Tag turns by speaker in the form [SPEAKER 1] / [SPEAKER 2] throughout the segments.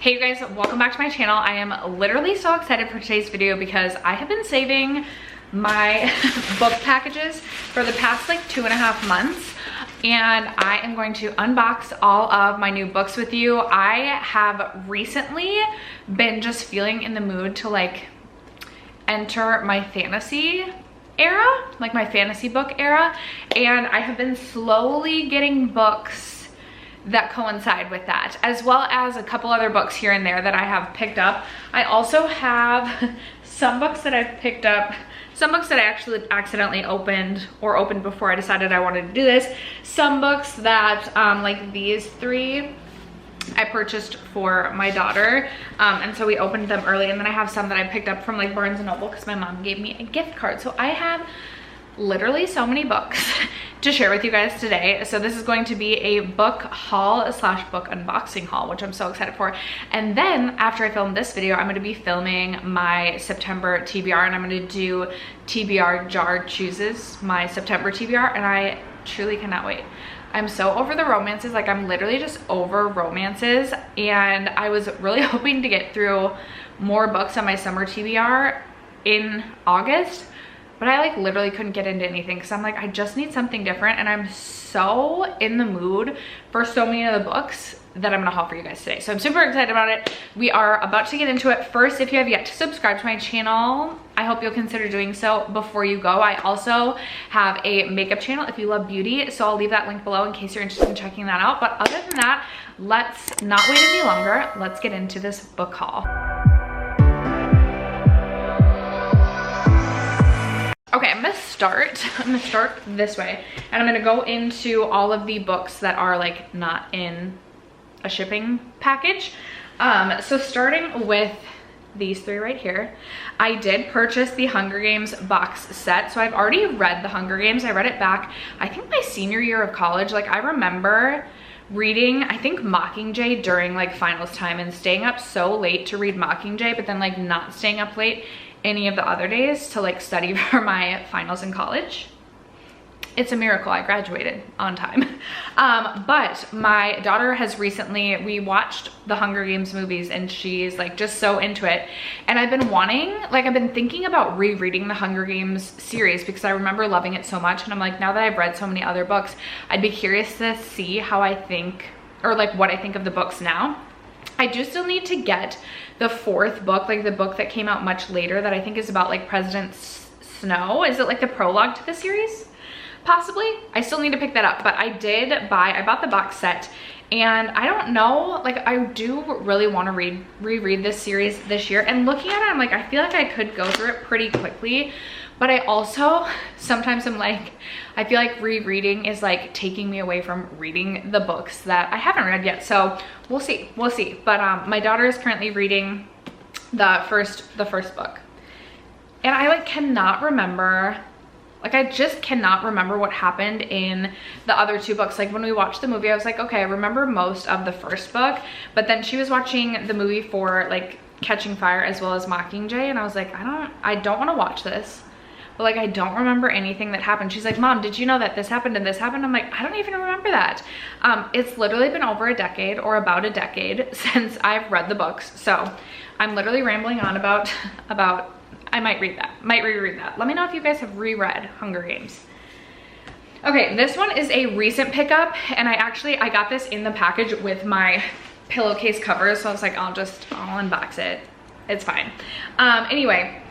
[SPEAKER 1] Hey you guys, welcome back to my channel. I am literally so excited for today's video because I have been saving my book packages for the past like 2.5 months, and I am going to unbox all of my new books with you. I have recently been just feeling in the mood to like enter my fantasy era, like my fantasy book era, and I have been slowly getting books that coincide with that, as well as a couple other books here and there that I have picked up. I also have some books that I've picked up, some books that I actually accidentally opened before I decided I wanted to do this, some books that like these three I purchased for my daughter, and so we opened them early, and then I have some that I picked up from like Barnes & Noble because my mom gave me a gift card. So I have literally so many books to share with you guys today. So this is going to be a book haul slash book unboxing haul, which I'm so excited for. And then after I film this video, I'm going to be filming my September TBR, and I'm going to do TBR Jar Chooses my September TBR, and I truly cannot wait. I'm so over the romances, like I'm literally just over romances, and I was really hoping to get through more books on my summer TBR in August, but I like literally couldn't get into anything because I'm like, I just need something different, and I'm so in the mood for so many of the books that I'm gonna haul for you guys today. So I'm super excited about it. We are about to get into it. First, if you have yet to subscribe to my channel, I hope you'll consider doing so before you go. I also have a makeup channel if you love beauty, so I'll leave that link below in case you're interested in checking that out. But other than that, let's not wait any longer. Let's get into this book haul. Okay, I'm gonna start this way, and I'm gonna go into all of the books that are like not in a shipping package. So starting with these three right here, I did purchase the Hunger Games box set. So I've already read the Hunger Games. I read it back, I think my senior year of college. Like I remember reading, I think Mockingjay during like finals time and staying up so late to read Mockingjay, but then like not staying up late any of the other days to like study for my finals in college. It's a miracle I graduated on time. But my daughter has recently, we watched the Hunger Games movies, and she's like just so into it. And I've been wanting, like I've been thinking about rereading the Hunger Games series because I remember loving it so much. And I'm like, now that I've read so many other books, I'd be curious to see how I think, or like what I think of the books now. I do still need to get the fourth book, like the book that came out much later that I think is about like President Snow. Is it like the prologue to the series? Possibly. I still need to pick that up, but I bought the box set, and I don't know, like I do really want to reread this series this year. And looking at it, I'm like, I feel like I could go through it pretty quickly, but I also sometimes I'm like, I feel like rereading is like taking me away from reading the books that I haven't read yet. So we'll see. But my daughter is currently reading the first book, and I like cannot remember. Like I just cannot remember what happened in the other two books. Like when we watched the movie, I was like, okay, I remember most of the first book, but then she was watching the movie for like Catching Fire as well as Mockingjay, and I was like, I don't want to watch this, but like I don't remember anything that happened. She's like, Mom, did you know that this happened and this happened? I'm like, I don't even remember that. It's literally been over a decade, or about a decade, since I've read the books, so I'm literally rambling on about I might reread that. Let me know if you guys have reread Hunger Games. Okay, this one is a recent pickup, and I got this in the package with my pillowcase cover, so I was like, I'll unbox it. It's fine. Anyway,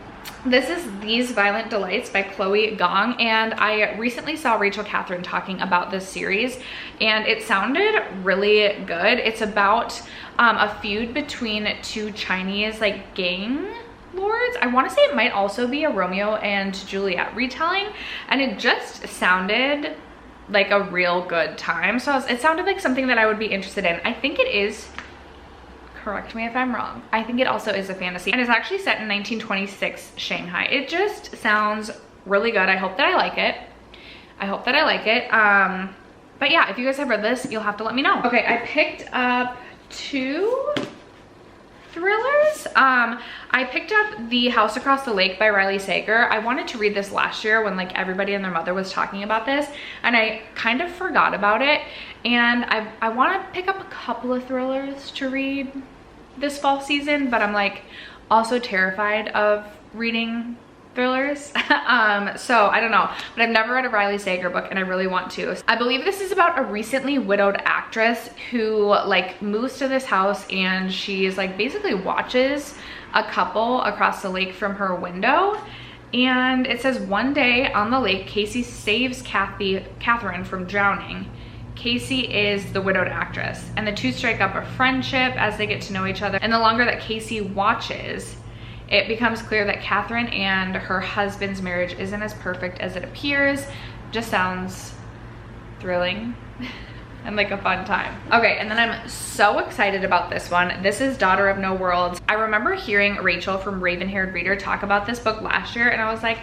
[SPEAKER 1] this is These Violent Delights by Chloe Gong, and I recently saw Rachel Catherine talking about this series, and it sounded really good. It's about a feud between two Chinese like gang lords. I want to say it might also be a Romeo and Juliet retelling, and it just sounded like a real good time. So it sounded like something that I would be interested in. I think it is, correct me if I'm wrong, I think it also is a fantasy, and it's actually set in 1926 Shanghai. It just sounds really good. I hope that I like it. But yeah, if you guys have read this, you'll have to let me know. Okay, I picked up two thrillers. I picked up The House Across the Lake by Riley Sager. I wanted to read this last year when like everybody and their mother was talking about this, and I kind of forgot about it, and I want to pick up a couple of thrillers to read this fall season, but I'm like also terrified of reading thrillers. So I don't know, but I've never read a Riley Sager book and I really want to. I believe this is about a recently widowed actress who like moves to this house and she's like basically watches a couple across the lake from her window. And it says, one day on the lake, Casey saves Catherine from drowning. Casey is the widowed actress, and the two strike up a friendship as they get to know each other. And the longer that Casey watches, it becomes clear that Catherine and her husband's marriage isn't as perfect as it appears. Just sounds thrilling and like a fun time. Okay, and then I'm so excited about this one. This is Daughter of No Worlds. I remember hearing Rachel from Raven-Haired Reader talk about this book last year, and I was like,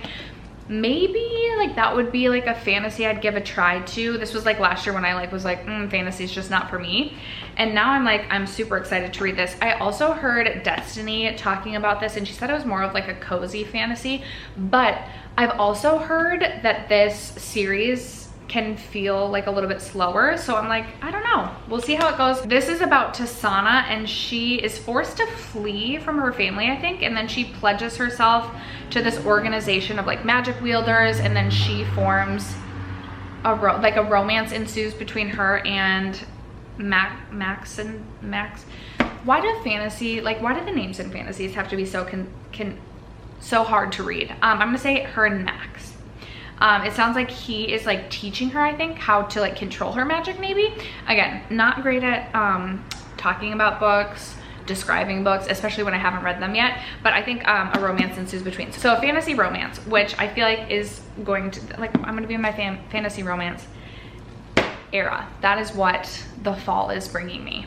[SPEAKER 1] maybe like that would be like a fantasy I'd give a try to. This was like last year when I like was like, fantasy's just not for me. And now I'm like, I'm super excited to read this. I also heard Destiny talking about this, and she said it was more of like a cozy fantasy, but I've also heard that this series can feel like a little bit slower. So I'm like, I don't know. We'll see how it goes. This is about Tasana, and she is forced to flee from her family, I think. And then she pledges herself to this organization of like magic wielders. And then she forms like a romance ensues between her and Max. Why do the names in fantasies have to be so so hard to read? I'm gonna say her and Max. It sounds like he is like teaching her, I think, how to like control her magic maybe. Again, not great at talking about books, describing books, especially when I haven't read them yet, but I think a romance ensues between. So a fantasy romance, which I feel like is going to, like, I'm gonna be in my fantasy romance era. That is what the fall is bringing me.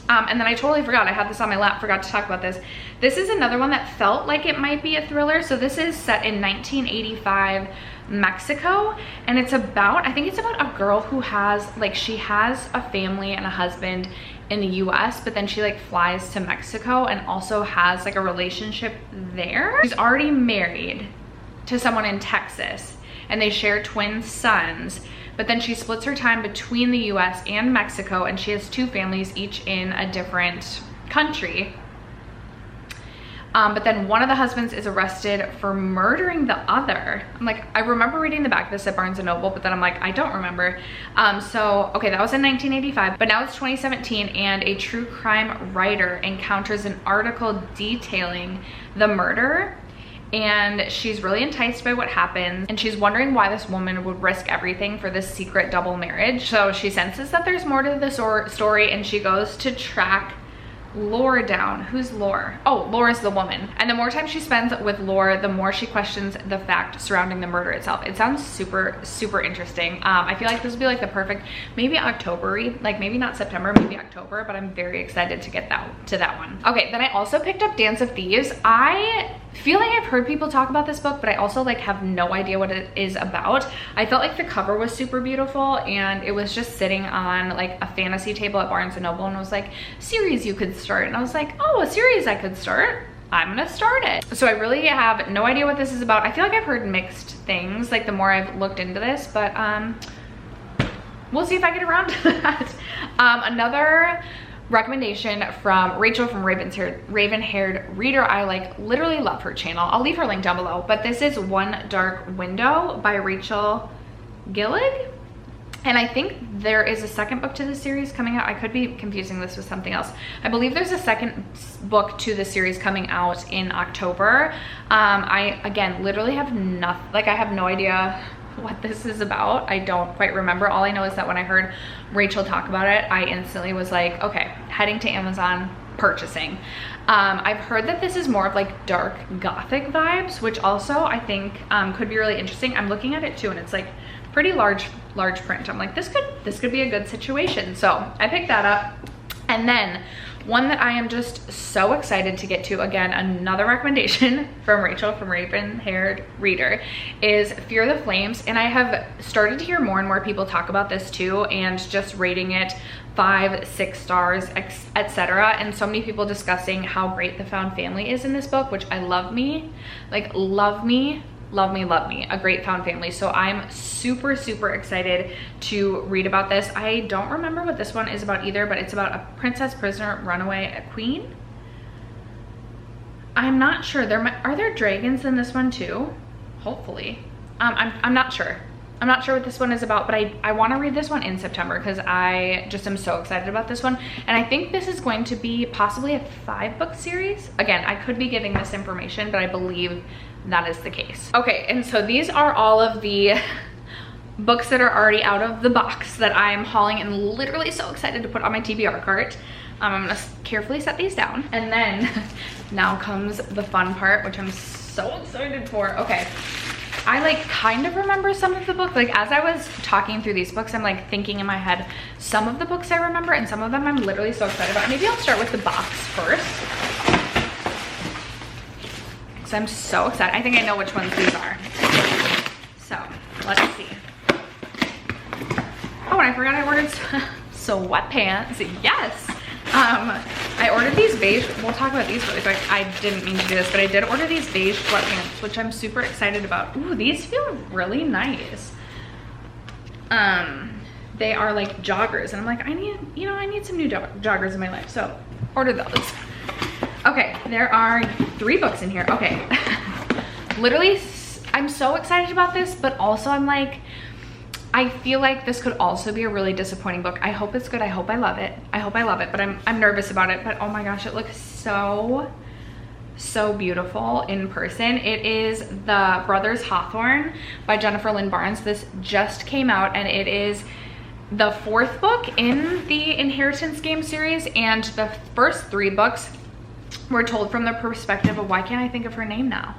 [SPEAKER 1] And then I totally forgot, I had this on my lap, forgot to talk about this. This is another one that felt like it might be a thriller. So this is set in 1985 Mexico, and it's about, I think it's about a girl who has, like, she has a family and a husband in the US, but then she like flies to Mexico and also has like a relationship there. She's already married to someone in Texas, and they share twin sons. But then she splits her time between the US and Mexico, and she has two families, each in a different country. But then one of the husbands is arrested for murdering the other. I'm like, I remember reading the back of this at Barnes & Noble, but then I'm like, I don't remember. So, okay, that was in 1985, but now it's 2017, and a true crime writer encounters an article detailing the murder. And she's really enticed by what happened, and she's wondering why this woman would risk everything for this secret double marriage. So she senses that there's more to the story, and she goes to track Laura down. Who's Laura? Oh, Laura's the woman. And the more time she spends with Laura, the more she questions the fact surrounding the murder itself. It sounds super, super interesting. I feel like this would be like the perfect, maybe October-y, like maybe not September, maybe October, but I'm very excited to get to that one. Okay, then I also picked up Dance of Thieves. I feel like I've heard people talk about this book, but I also like have no idea what it is about. I felt like the cover was super beautiful, and it was just sitting on like a fantasy table at Barnes & Noble, and it was like, series you could start. And I was like, oh, a series I could start. I'm gonna start it. So I really have no idea what this is about. I feel like I've heard mixed things, like the more I've looked into this, but we'll see if I get around to that. Another recommendation from Rachel from Raven-Haired Reader. I like literally love her channel. I'll leave her link down below, but this is One Dark Window by Rachel Gillig. And I think there is a second book to the series coming out. I could be confusing this with something else. I believe there's a second book to the series coming out in October. I, again, literally have nothing, like I have no idea what this is about. I don't quite remember. All I know is that when I heard Rachel talk about it, I instantly was like, okay, heading to Amazon, purchasing. I've heard that this is more of like dark gothic vibes, which also I think could be really interesting. I'm looking at it too, and it's like pretty large print. I'm like, this could be a good situation. So I picked that up. And then one that I am just so excited to get to, again, another recommendation from Rachel from Raven-Haired Reader, is Fear the Flames. And I have started to hear more and more people talk about this too, and just rating it 5, 6 stars, etc. And so many people discussing how great the found family is in this book, which I love me love me, love me, a great found family. So I'm super, super excited to read about this. I don't remember what this one is about either, but it's about a princess, prisoner, runaway, a queen. I'm not sure. Are there dragons in this one too? Hopefully. I'm not sure. I'm not sure what this one is about, but I want to read this one in September because I just am so excited about this one. And I think this is going to be possibly a 5-book series. Again, I could be getting this information, but I believe that is the case. Okay, and so these are all of the books that are already out of the box that I'm hauling and literally so excited to put on my TBR cart. I'm gonna carefully set these down. And then now comes the fun part, which I'm so excited for. Okay, I like kind of remember some of the books. Like as I was talking through these books, I'm like thinking in my head, some of the books I remember and some of them I'm literally so excited about. Maybe I'll start with the box first. So I'm so excited. I think I know which ones these are. So let's see. Oh, and I forgot I ordered sweatpants. Yes. I ordered these beige, we'll talk about these really quick. I didn't mean to do this, but I did order these beige sweatpants, which I'm super excited about. Ooh, these feel really nice. They are like joggers, and I'm like, I need some new joggers in my life, so order those. Okay, there are 3 books in here. Okay, literally, I'm so excited about this, but also I'm like, I feel like this could also be a really disappointing book. I hope it's good. I hope I love it. I hope I love it, but I'm nervous about it. But oh my gosh, it looks so beautiful in person. It is The Brothers Hawthorne by Jennifer Lynn Barnes. This just came out, and it is the 4th book in the Inheritance Game series, and the first 3 books were told from the perspective of, why can't I think of her name now?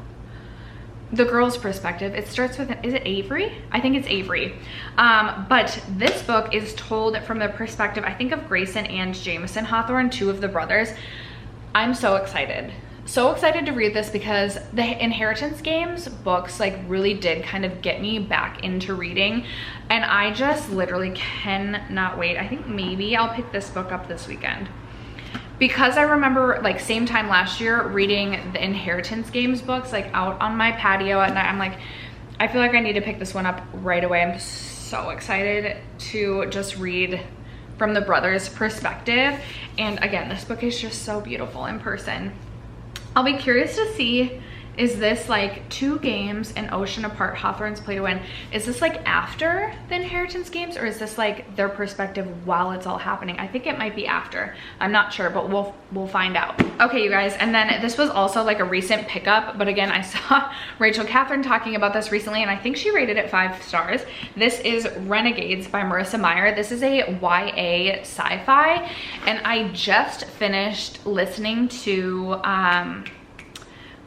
[SPEAKER 1] The girl's perspective. It starts with, is it Avery? I think it's Avery. But this book is told from the perspective, I think, of Grayson and Jameson Hawthorne, 2 of the brothers. I'm so excited. So excited to read this because the Inheritance Games books like really did kind of get me back into reading, and I just literally cannot wait. I think maybe I'll pick this book up this weekend. Because I remember like same time last year reading the Inheritance Games books like out on my patio at night. I'm like, I feel like I need to pick this one up right away. I'm so excited to just read from the brothers' perspective. And again, this book is just so beautiful in person. I'll be curious to see, is this like 2 games an ocean apart, Hawthorne's Play to Win? Is this like after the Inheritance Games, or is this like their perspective while it's all happening? I think it might be after. I'm not sure, but we'll find out. Okay, you guys, and then this was also like a recent pickup, but again, I saw Rachel Catherine talking about this recently, and I think she rated it 5 stars. This is Renegades by Marissa Meyer. This is a YA sci-fi, and I just finished listening to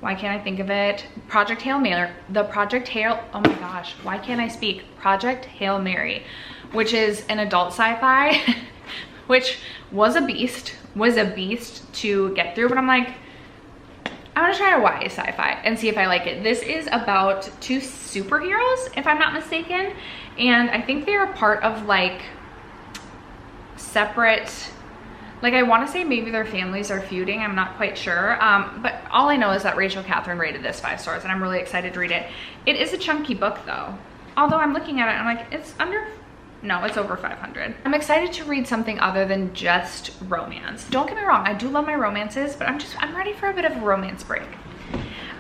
[SPEAKER 1] why can't I think of it? Project Hail Mary. Oh my gosh, why can't I speak? Project Hail Mary, which is an adult sci-fi, which was a beast to get through, but I'm like, I want to try a YA sci-fi and see if I like it. This is about 2 superheroes, if I'm not mistaken, and I think they are part of like separate, like I want to say maybe their families are feuding. I'm not quite sure. But all I know is that Rachel Catherine rated this 5 stars, and I'm really excited to read it. It is a chunky book though. Although I'm looking at it, I'm like, it's over 500. I'm excited to read something other than just romance. Don't get me wrong, I do love my romances, but I'm ready for a bit of a romance break.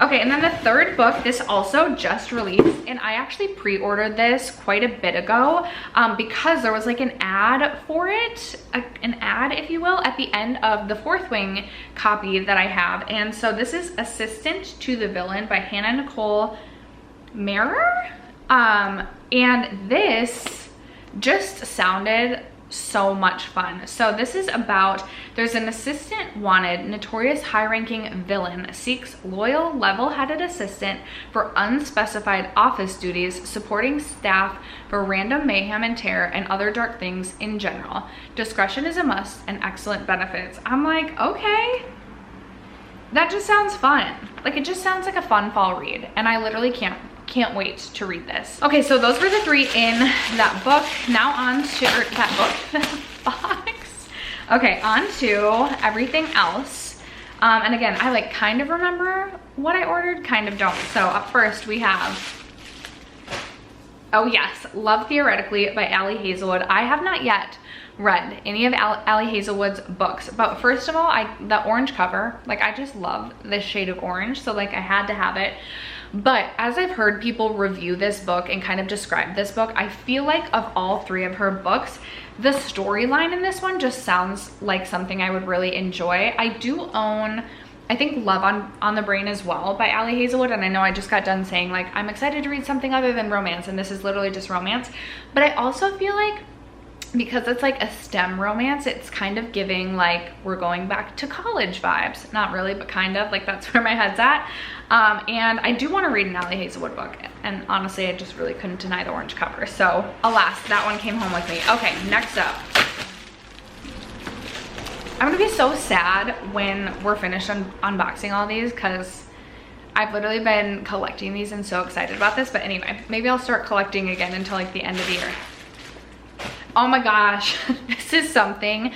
[SPEAKER 1] Okay, and then the 3rd book, this also just released, and I actually pre-ordered this quite a bit ago because there was like an ad for it, an ad, if you will, at the end of the 4th Wing copy that I have. And so this is Assistant to the Villain by Hannah Nicole Mehrer. And this just sounded so much fun. So this is about, there's an assistant wanted, notorious high-ranking villain seeks loyal, level-headed assistant for unspecified office duties, supporting staff for random mayhem and terror and other dark things in general. Discretion is a must and excellent benefits. I'm like, okay, that just sounds fun. Like, it just sounds like a fun fall read, and I literally can't wait to read this. Okay, so those were the 3 in that book. Now on to that box. Okay, on to everything else. And again, I like kind of remember what I ordered, kind of don't. So up first we have, oh yes, Love Theoretically by Ali Hazelwood. I have not yet read any of Ali Hazelwood's books, but first of all, the orange cover, like I just love this shade of orange, so like I had to have it. But as I've heard people review this book and kind of describe this book, I feel like of all three of her books, the storyline in this one just sounds like something I would really enjoy. I do own, I think, Love on the Brain as well by Ali Hazelwood, and I know I just got done saying like I'm excited to read something other than romance, and this is literally just romance. But I also feel like because it's like a STEM romance, it's kind of giving like we're going back to college vibes. Not really, but kind of, like that's where my head's at. And I do want to read an Ali Hazelwood book, and honestly I just really couldn't deny the orange cover, so alas, that one came home with me. Okay, next up, I'm gonna be so sad when we're finished unboxing all these, because I've literally been collecting these and so excited about this. But anyway, maybe I'll start collecting again until like the end of the year. Oh my gosh, this is something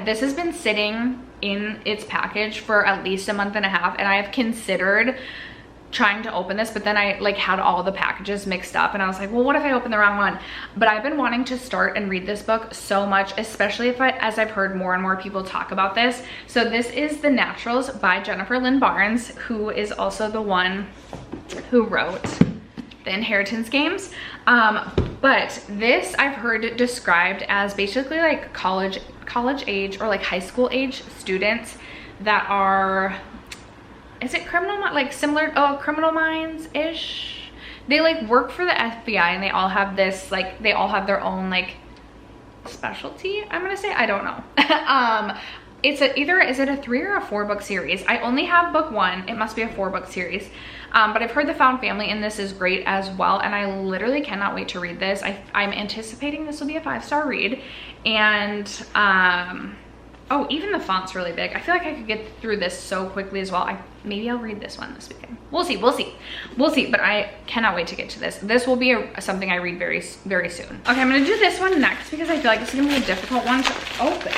[SPEAKER 1] this has been sitting in its package for at least a month and a half, and I have considered trying to open this, but then I like had all the packages mixed up and I was like, well, what if I open the wrong one? But I've been wanting to start and read this book so much, especially as I've heard more and more people talk about this. So this is The Naturals by Jennifer Lynn Barnes, who is also the one who wrote The Inheritance Games. But this I've heard described as basically like college age or like high school age students that are, is it like similar, Criminal Minds-ish? They like work for the FBI, and they all have this, like, they all have their own like specialty, I'm gonna say, I don't know. It's either, is it a 3 or a 4 book series? I only have book 1, it must be a 4 book series. But I've heard the found family in this is great as well, and I literally cannot wait to read this. I'm anticipating this will be a 5-star read, and oh, even the font's really big. I feel like I could get through this so quickly as well. Maybe I'll read this one this weekend. We'll see, but I cannot wait to get to this. This will be something I read very, very soon. Okay, I'm gonna do this one next because I feel like this is gonna be a difficult one to open.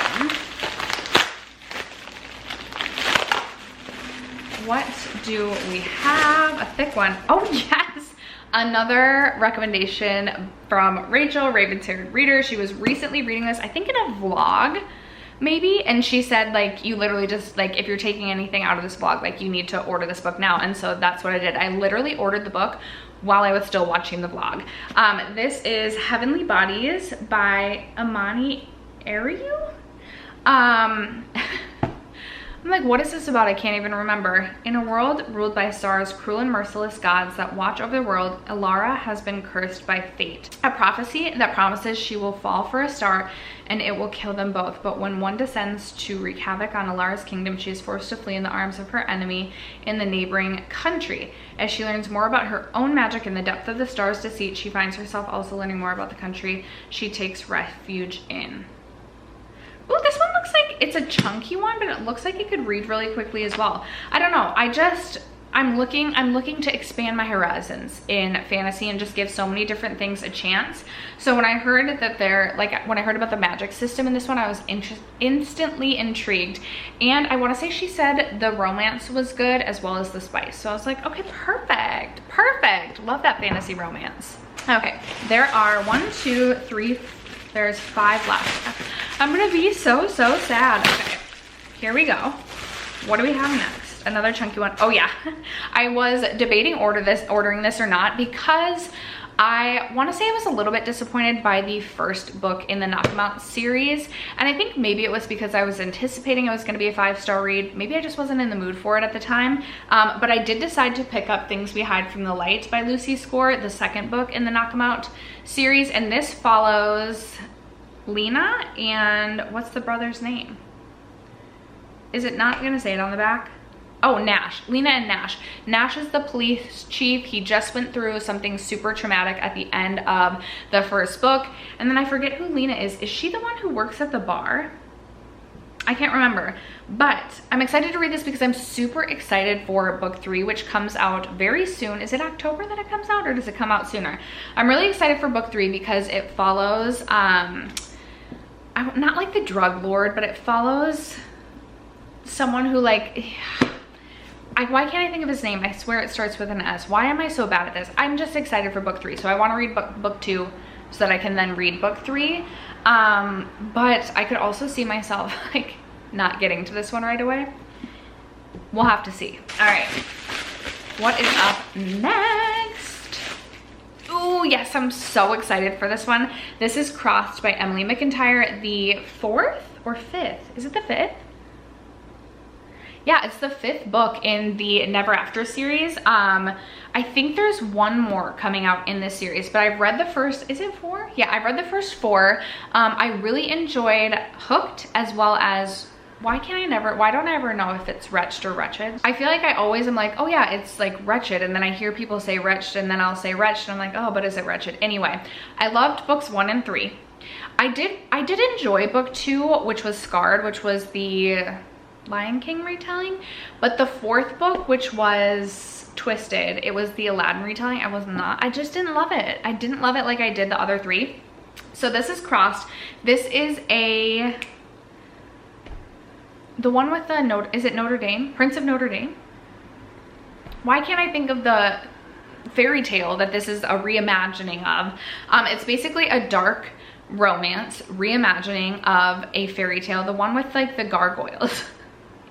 [SPEAKER 1] What do we have? A thick one. Oh yes, another recommendation from Rachel, Raven's-Haired Reader. She was recently reading this, I think in a vlog maybe, and she said like you literally just like, if you're taking anything out of this vlog, like you need to order this book now. And so that's what I did. I literally ordered the book while I was still watching the vlog. This is Heavenly Bodies by Amani Ariu. I'm like, what is this about? I can't even remember. In a world ruled by stars, cruel and merciless gods that watch over the world, Elara has been cursed by fate. A prophecy that promises she will fall for a star and it will kill them both. But when one descends to wreak havoc on Elara's kingdom, she is forced to flee in the arms of her enemy in the neighboring country. As she learns more about her own magic in the depth of the star's deceit, she finds herself also learning more about the country she takes refuge in. Oh, this one looks like it's a chunky one, but it looks like it could read really quickly as well. I don't know. I'm looking to expand my horizons in fantasy and just give so many different things a chance. So when I heard that when I heard about the magic system in this one, I was instantly intrigued. And I want to say she said the romance was good as well as the spice. So I was like, okay, perfect. Love that fantasy romance. Okay, there are 1, 2, 3, there's 5 left. I'm gonna be so sad. Okay, here we go. What do we have next? Another chunky one. Oh yeah, I was debating ordering this or not, because I want to say I was a little bit disappointed by the first book in the Knock 'Em Out series, and I think maybe it was because I was anticipating it was going to be a 5-star read. Maybe I just wasn't in the mood for it at the time, but I did decide to pick up Things We Hide from the Light by Lucy Score, the second book in the Knock 'Em Out series, and this follows Lena and what's the brother's name? Is it not going to say it on the back? Oh, Nash. Lena and Nash. Nash is the police chief. He just went through something super traumatic at the end of the first book. And then I forget who Lena is. Is she the one who works at the bar? I can't remember. But I'm excited to read this because I'm super excited for book 3, which comes out very soon. Is it October that it comes out, or does it come out sooner? I'm really excited for book 3 because it follows, not like the drug lord, but it follows someone who like, why can't I think of his name? I swear it starts with an S. Why am I so bad at this? I'm just excited for book 3. So I want to read book 2 so that I can then read book 3. But I could also see myself like not getting to this one right away. We'll have to see. All right, what is up next? Oh yes, I'm so excited for this one. This is Crossed by Emily McIntyre, the 4th or 5th. Is it the 5th? Yeah, it's the 5th book in the Never After series. I think there's one more coming out in this series, but I've read the first, is it 4? Yeah, I've read the first 4. I really enjoyed Hooked, as well as, why don't I ever know if it's Wretched or Wretched? I feel like I always am like, oh yeah, it's like Wretched, and then I hear people say Wretched, and then I'll say Wretched, and I'm like, oh, but is it Wretched? Anyway, I loved books 1 and 3. I did enjoy book 2, which was Scarred, which was the Lion King retelling, but the 4th book, which was Twisted, it was the Aladdin retelling. I just didn't love it. I didn't love it like I did the other 3. So this is Crossed. This is the one with the is it Notre Dame? Prince of Notre Dame? Why can't I think of the fairy tale that this is a reimagining of? It's basically a dark romance reimagining of a fairy tale, the one with like the gargoyles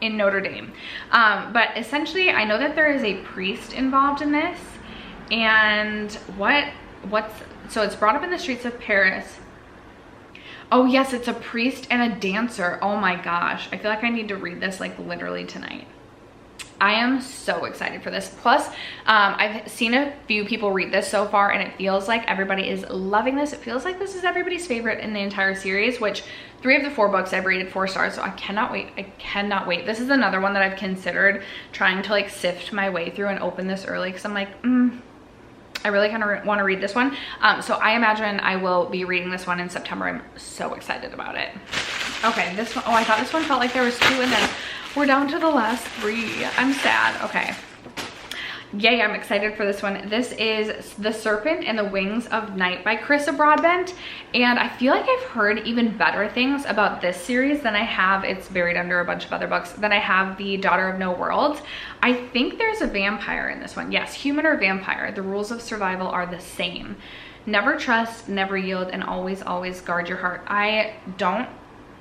[SPEAKER 1] in Notre Dame. But essentially I know that there is a priest involved in this, and so it's brought up in the streets of Paris. Oh yes, it's a priest and a dancer. Oh my gosh, I feel like I need to read this like literally tonight. I am so excited for this. Plus, I've seen a few people read this so far, and it feels like everybody is loving this. It feels like this is everybody's favorite in the entire series, which 3 of the 4 books I've rated 4 stars, so I cannot wait. I cannot wait. This is another one that I've considered trying to like sift my way through and open this early, because I'm like, I really kind of want to read this one. So I imagine I will be reading this one in September. I'm so excited about it. Okay, this one, oh, I thought this one felt like there was 2, and then we're down to the last 3. I'm sad. Okay. Yay, I'm excited for this one. This is The Serpent and the Wings of Night by Carissa Broadbent. And I feel like I've heard even better things about this series than I have, it's buried under a bunch of other books, than I have The Daughter of No Worlds. I think there's a vampire in this one. Yes, human or vampire. The rules of survival are the same. Never trust, never yield, and always, always guard your heart. I don't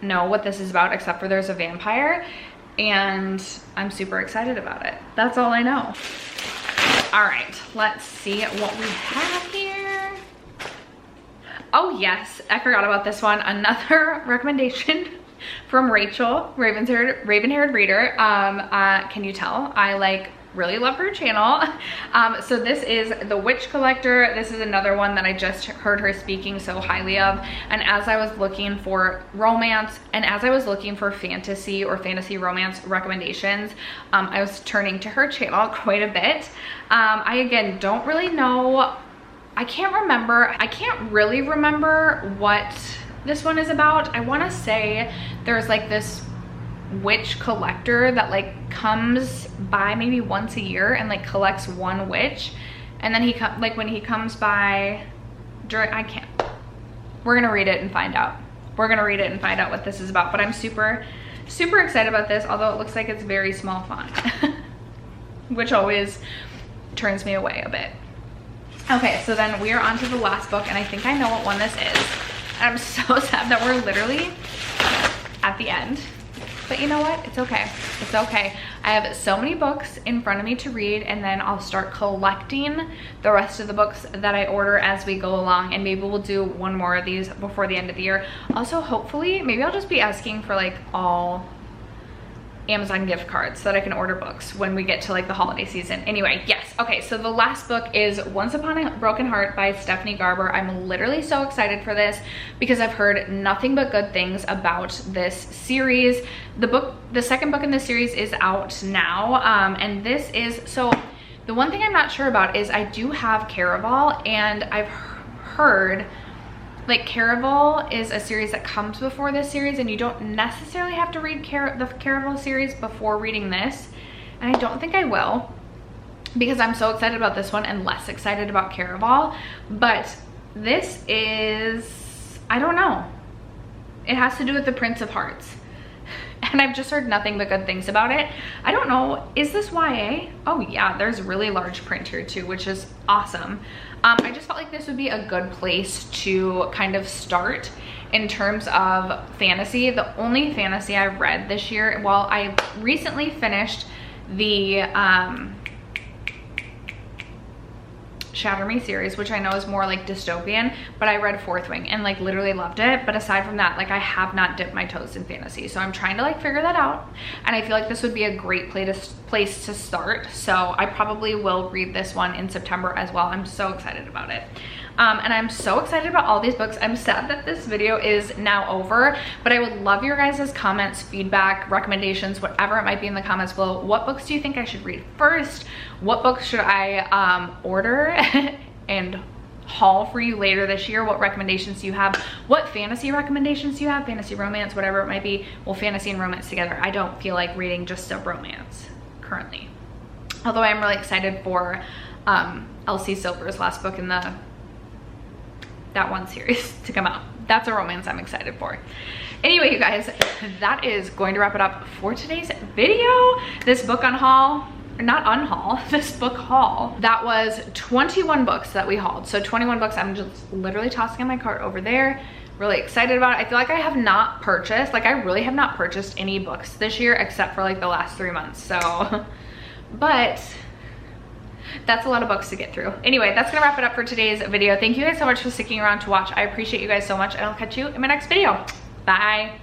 [SPEAKER 1] know what this is about, except for there's a vampire, and I'm super excited about it. That's all I know. All right, let's see what we have here. Oh yes, I forgot about this one. Another recommendation from Rachel, Raven-haired reader. Can you tell? I like really love her channel. So this is The Witch Collector. This is another one that I just heard her speaking so highly of. And as I was looking for romance, and as I was looking for fantasy or fantasy romance recommendations, I was turning to her channel quite a bit. I again don't really know. I can't really remember what this one is about. I want to say there's like this witch collector that like comes by maybe once a year and like collects one witch, and then when he comes by during, we're gonna read it and find out. We're gonna read it and find out what this is about. But I'm super excited about this, although it looks like it's very small font, which always turns me away a bit. Okay, so then we are on to the last book, and I think I know what one this is. And I'm so sad that we're literally at the end. But you know what? It's okay. It's okay. I have so many books in front of me to read, and then I'll start collecting the rest of the books that I order as we go along, and maybe we'll do one more of these before the end of the year. Also, hopefully, maybe I'll just be asking for like all Amazon gift cards so that I can order books when we get to like the holiday season. Anyway, yes. Okay, so the last book is Once Upon a Broken Heart by Stephanie Garber. I'm literally so excited for this because I've heard nothing but good things about this series. The second book in this series is out now, and this is, so the one thing I'm not sure about is I do have Caraval, and I've heard like Caraval is a series that comes before this series, and you don't necessarily have to read the Caraval series before reading this, and I don't think I will because I'm so excited about this one and less excited about Caraval. But this is, I don't know, it has to do with the Prince of Hearts. and I've just heard nothing but good things about it. I don't know, is this YA? Oh yeah, there's really large print here too, which is awesome. I just felt like this would be a good place to kind of start in terms of fantasy. The only fantasy I've read this year, well, I recently finished the Shatter Me series, which I know is more like dystopian, but I read Fourth Wing and like literally loved it. But aside from that, like I have not dipped my toes in fantasy, so I'm trying to like figure that out, and I feel like this would be a great place to start. So I probably will read this one in September as well. I'm so excited about it. And I'm so excited about all these books. I'm sad that this video is now over, but I would love your guys' comments, feedback, recommendations, whatever it might be in the comments below. What books do you think I should read first? What books should I order and haul for you later this year? What recommendations do you have? What fantasy recommendations do you have? Fantasy, romance, whatever it might be. Well, fantasy and romance together. I don't feel like reading just a romance currently. Although I'm really excited for Elsie Silver's last book in that one series to come out. That's a romance I'm excited for. Anyway, you guys, that is going to wrap it up for today's video. This book unhaul, not unhaul, this book haul, that was 21 books that we hauled. So 21 books I'm just literally tossing in my cart over there. Really excited about it. I feel like I have not purchased, like I really have not purchased any books this year except for like the last 3 months. So, but that's a lot of books to get through. Anyway, that's gonna wrap it up for today's video. Thank you guys so much for sticking around to watch. I appreciate you guys so much, and I'll catch you in my next video. Bye.